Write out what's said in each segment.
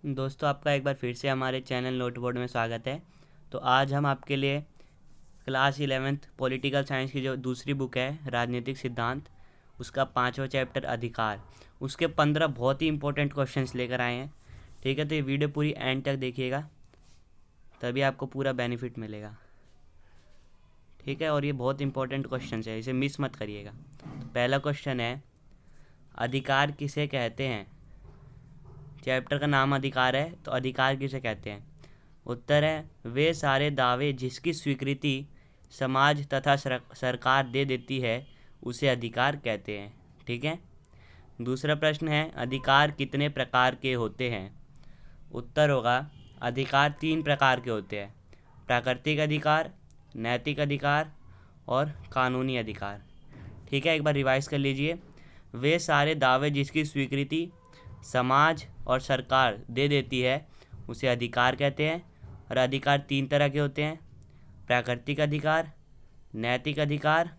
दोस्तों, आपका एक बार फिर से हमारे चैनल नोटबोर्ड में स्वागत है। तो आज हम आपके लिए क्लास 11th पॉलिटिकल साइंस की जो दूसरी बुक है राजनीतिक सिद्धांत, उसका 5वां चैप्टर अधिकार, उसके 15 बहुत ही इंपॉर्टेंट क्वेश्चंस लेकर आए हैं। ठीक है, तो ये वीडियो पूरी एंड तक देखिएगा, तभी आपको पूरा बेनिफिट मिलेगा। ठीक है, और ये बहुत इंपॉर्टेंट क्वेश्चन है, इसे मिस मत करिएगा। तो पहला क्वेश्चन है, अधिकार किसे कहते हैं। चैप्टर का नाम अधिकार है, तो अधिकार किसे कहते हैं। उत्तर है, वे सारे दावे जिसकी स्वीकृति समाज तथा सरकार दे देती है उसे अधिकार कहते हैं। ठीक है। दूसरा प्रश्न है, अधिकार कितने प्रकार के होते हैं। उत्तर होगा, अधिकार 3 प्रकार के होते हैं, प्राकृतिक अधिकार, नैतिक अधिकार और कानूनी अधिकार। ठीक है, एक बार रिवाइज कर लीजिए। वे सारे दावे जिसकी स्वीकृति समाज और सरकार दे देती है उसे अधिकार कहते हैं। और अधिकार 3 तरह के होते हैं, प्राकृतिक अधिकार, नैतिक अधिकार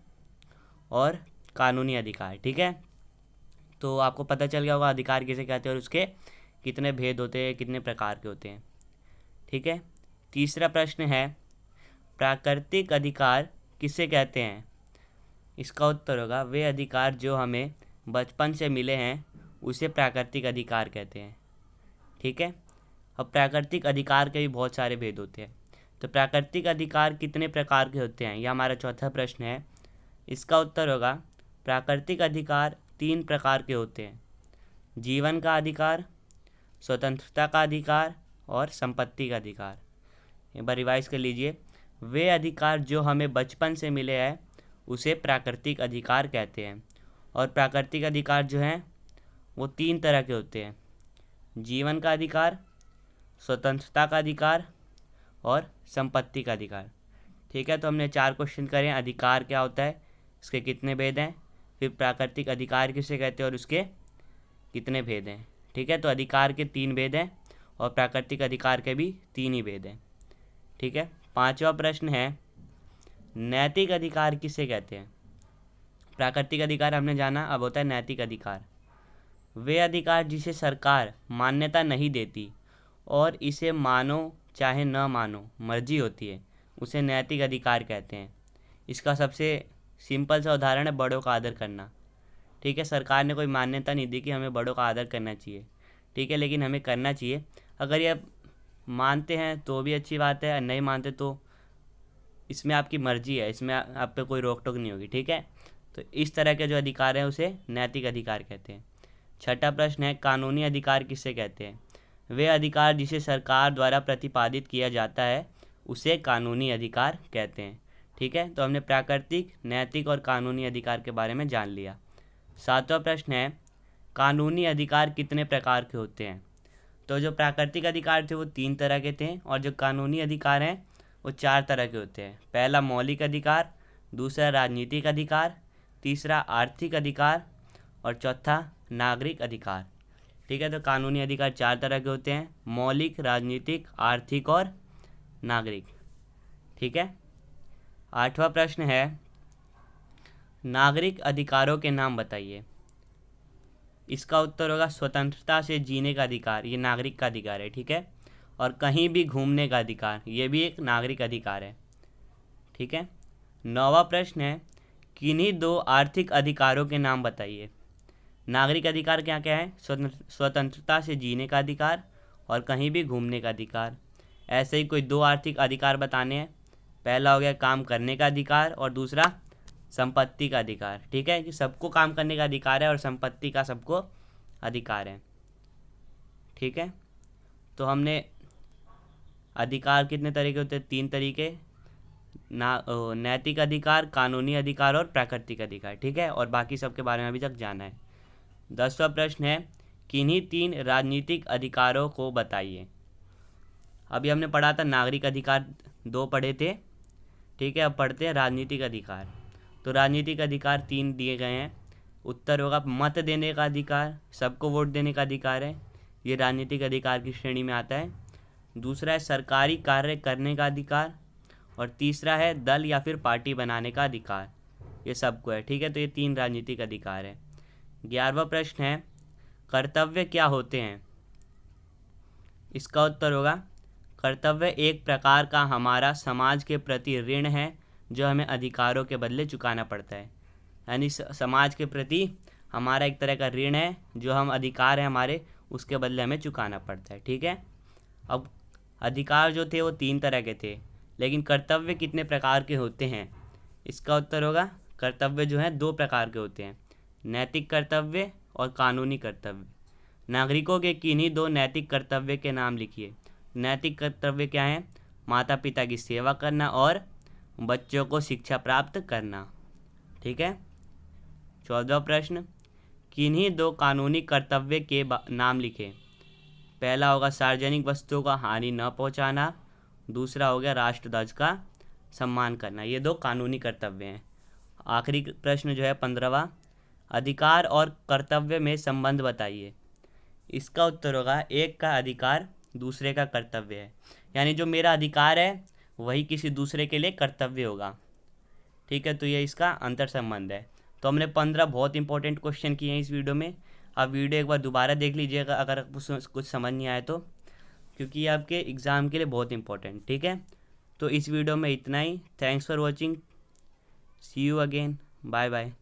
और कानूनी अधिकार। ठीक है, तो आपको पता चल गया होगा अधिकार किसे कहते हैं और उसके कितने भेद होते हैं, कितने प्रकार के होते हैं। ठीक है। तीसरा प्रश्न है, प्राकृतिक अधिकार किसे कहते हैं। इसका उत्तर होगा, वे अधिकार जो हमें बचपन से मिले हैं उसे प्राकृतिक अधिकार कहते हैं। ठीक है। अब प्राकृतिक अधिकार के भी बहुत सारे भेद होते हैं, तो प्राकृतिक अधिकार कितने प्रकार के होते हैं, यह हमारा चौथा प्रश्न है। इसका उत्तर होगा, प्राकृतिक अधिकार 3 प्रकार के होते हैं, जीवन का अधिकार, स्वतंत्रता का अधिकार और संपत्ति का अधिकार। एक बार रिवाइज कर लीजिए। वे अधिकार जो हमें बचपन से मिले हैं उसे प्राकृतिक अधिकार कहते हैं। और प्राकृतिक अधिकार जो हैं वो 3 तरह के होते हैं, जीवन का अधिकार, स्वतंत्रता का अधिकार और संपत्ति का अधिकार। ठीक है, तो हमने 4 क्वेश्चन करे। अधिकार क्या होता है, इसके कितने भेद हैं, फिर प्राकृतिक अधिकार किसे कहते हैं और उसके कितने भेद हैं। ठीक है, तो अधिकार के 3 भेद हैं और प्राकृतिक अधिकार के भी 3 ही भेद हैं। ठीक है। 5वां प्रश्न है, नैतिक अधिकार किसे कहते हैं। प्राकृतिक अधिकार हमने जाना, अब होता है नैतिक अधिकार। वे अधिकार जिसे सरकार मान्यता नहीं देती और इसे मानो चाहे न मानो मर्जी होती है उसे नैतिक अधिकार कहते हैं। इसका सबसे सिंपल सा उदाहरण है बड़ों का आदर करना। ठीक है, सरकार ने कोई मान्यता नहीं दी कि हमें बड़ों का आदर करना चाहिए। ठीक है, लेकिन हमें करना चाहिए। अगर ये मानते हैं तो भी अच्छी बात है, नहीं मानते तो इसमें आपकी मर्जी है, इसमें आप पे कोई रोक टोक नहीं होगी। ठीक है, तो इस तरह के जो अधिकार हैं उसे नैतिक अधिकार कहते हैं। 6वां प्रश्न है, कानूनी अधिकार किसे कहते हैं। वे अधिकार जिसे सरकार द्वारा प्रतिपादित किया जाता है उसे कानूनी अधिकार कहते हैं। ठीक है, तो हमने प्राकृतिक, नैतिक और कानूनी अधिकार के बारे में जान लिया। 7वां प्रश्न है, कानूनी अधिकार कितने प्रकार के होते हैं। तो जो प्राकृतिक अधिकार थे वो 3 तरह के थे और जो कानूनी अधिकार हैं वो 4 तरह के होते हैं। पहला मौलिक अधिकार, दूसरा राजनीतिक अधिकार, तीसरा आर्थिक अधिकार और चौथा नागरिक अधिकार। ठीक है, तो कानूनी अधिकार 4 तरह के होते हैं, मौलिक, राजनीतिक, आर्थिक और नागरिक। ठीक है। 8वां प्रश्न है, नागरिक अधिकारों के नाम बताइए। इसका उत्तर होगा, स्वतंत्रता से जीने का अधिकार, ये नागरिक का अधिकार है। ठीक है, और कहीं भी घूमने का अधिकार, ये भी एक नागरिक अधिकार है। ठीक है। 9वां प्रश्न है, किन्हीं 2 आर्थिक अधिकारों के नाम बताइए। नागरिक अधिकार क्या क्या है, स्वतंत्रता से जीने का अधिकार और कहीं भी घूमने का अधिकार। ऐसे ही कोई 2 आर्थिक अधिकार बताने हैं। पहला हो गया काम करने का अधिकार और दूसरा संपत्ति का अधिकार। ठीक है, कि सबको काम करने का अधिकार है और संपत्ति का सबको अधिकार है। ठीक है, तो हमने अधिकार कितने तरीके होते हैं, 3 तरीके, नैतिक अधिकार, कानूनी अधिकार और प्राकृतिक अधिकार। ठीक है, और बाकी सबके बारे में अभी तक जाना है। 10वां प्रश्न है, किन्हीं 3 राजनीतिक अधिकारों को बताइए। अभी हमने पढ़ा था नागरिक अधिकार, 2 पढ़े थे। ठीक है, अब पढ़ते हैं राजनीतिक अधिकार। तो राजनीतिक अधिकार 3 दिए गए हैं। उत्तर होगा, मत देने का अधिकार, सबको वोट देने का अधिकार है, ये राजनीतिक अधिकार की श्रेणी में आता है। दूसरा है सरकारी कार्य करने का अधिकार और तीसरा है दल या फिर पार्टी बनाने का अधिकार, ये सबको है। ठीक है, तो ये 3 राजनीतिक अधिकार है। 11वां प्रश्न है, कर्तव्य क्या होते हैं। इसका उत्तर होगा कर्तव्य एक प्रकार का हमारा समाज के प्रति ऋण है जो हमें अधिकारों के बदले चुकाना पड़ता है। यानी समाज के प्रति हमारा एक तरह का ऋण है, जो हम अधिकार हैं हमारे, उसके बदले हमें चुकाना पड़ता है। ठीक है। अब अधिकार जो थे वो 3 तरह के थे, लेकिन कर्तव्य कितने प्रकार के होते हैं? इसका उत्तर होगा कर्तव्य जो है 2 प्रकार के होते हैं, नैतिक कर्तव्य और कानूनी कर्तव्य। नागरिकों के किन्हीं 2 नैतिक कर्तव्य के नाम लिखिए। नैतिक कर्तव्य क्या है? माता पिता की सेवा करना और बच्चों को शिक्षा प्राप्त करना। ठीक है। 14वां प्रश्न, किन्हीं 2 कानूनी कर्तव्य के नाम लिखें। पहला होगा सार्वजनिक वस्तुओं का हानि न पहुंचाना, दूसरा हो गया राष्ट्रध्वज का सम्मान करना। ये 2 कानूनी कर्तव्य हैं। आखिरी प्रश्न जो है 15वां, अधिकार और कर्तव्य में संबंध बताइए। इसका उत्तर होगा एक का अधिकार दूसरे का कर्तव्य है, यानी जो मेरा अधिकार है वही किसी दूसरे के लिए कर्तव्य होगा। ठीक है, तो ये इसका अंतर संबंध है। तो हमने 15 बहुत इंपॉर्टेंट क्वेश्चन किए हैं इस वीडियो में। आप वीडियो एक बार दोबारा देख लीजिएगा अगर कुछ समझ नहीं आए तो, क्योंकि ये आपके एग्ज़ाम के लिए बहुत इंपॉर्टेंट। ठीक है, तो इस वीडियो में इतना ही। Thanks for watching, see you again, bye bye.